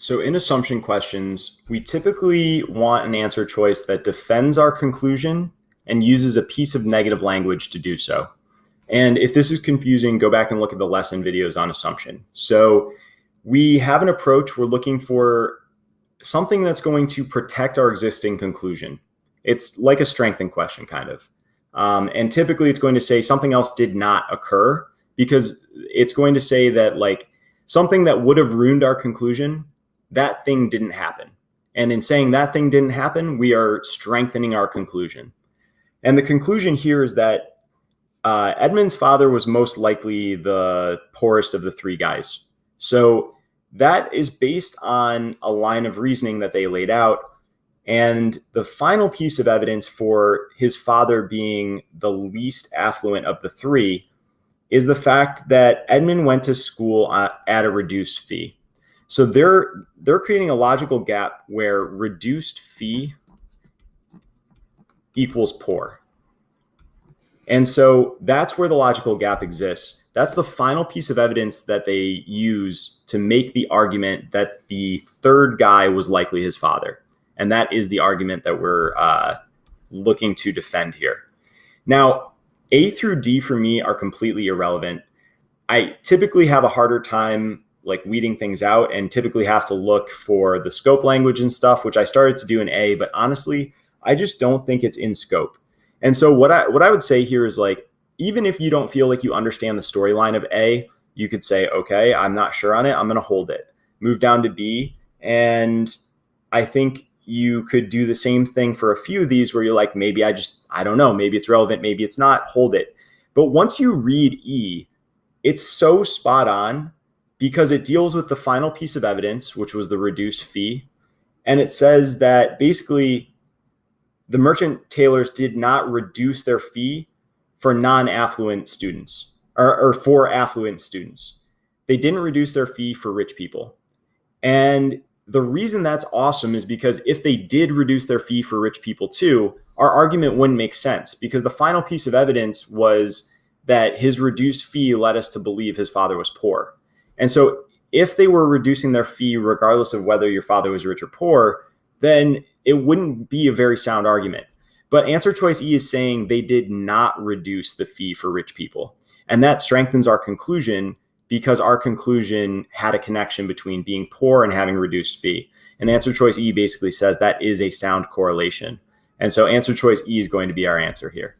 So in assumption questions, we typically want an answer choice that defends our conclusion and uses a piece of negative language to do so. And if this is confusing, go back and look at the lesson videos on assumption. So we have an approach, we're looking for something that's going to protect our existing conclusion. It's like a strengthen question kind of. And typically it's going to say something else did not occur because it's going to say that like something that would have ruined our conclusion, that thing didn't happen. And in saying that thing didn't happen, we are strengthening our conclusion. And the conclusion here is that Edmund's father was most likely the poorest of the three guys. So that is based on a line of reasoning that they laid out. And the final piece of evidence for his father being the least affluent of the three is the fact that Edmund went to school at a reduced fee. So they're creating a logical gap where reduced fee equals poor. And so that's where the logical gap exists. That's the final piece of evidence that they use to make the argument that the third guy was likely his father. And that is the argument that we're looking to defend here. Now, A through D for me are completely irrelevant. I typically have a harder time like weeding things out and typically have to look for the scope language and stuff, which I started to do in A, but honestly, I just don't think it's in scope. And so what I would say here is like, even if you don't feel like you understand the storyline of A, you could say, okay, I'm not sure on it. I'm going to hold it. Move down to B. And I think you could do the same thing for a few of these where you're like, maybe I don't know, maybe it's relevant, maybe it's not, hold it. But once you read E, it's so spot on because it deals with the final piece of evidence, which was the reduced fee. And it says that basically the merchant tailors did not reduce their fee for non-affluent students or for affluent students. They didn't reduce their fee for rich people. And the reason that's awesome is because if they did reduce their fee for rich people too, our argument wouldn't make sense because the final piece of evidence was that his reduced fee led us to believe his father was poor. And so if they were reducing their fee, regardless of whether your father was rich or poor, then it wouldn't be a very sound argument. But answer choice E is saying they did not reduce the fee for rich people. And that strengthens our conclusion because our conclusion had a connection between being poor and having reduced fee. And answer choice E basically says that is a sound correlation. And so answer choice E is going to be our answer here.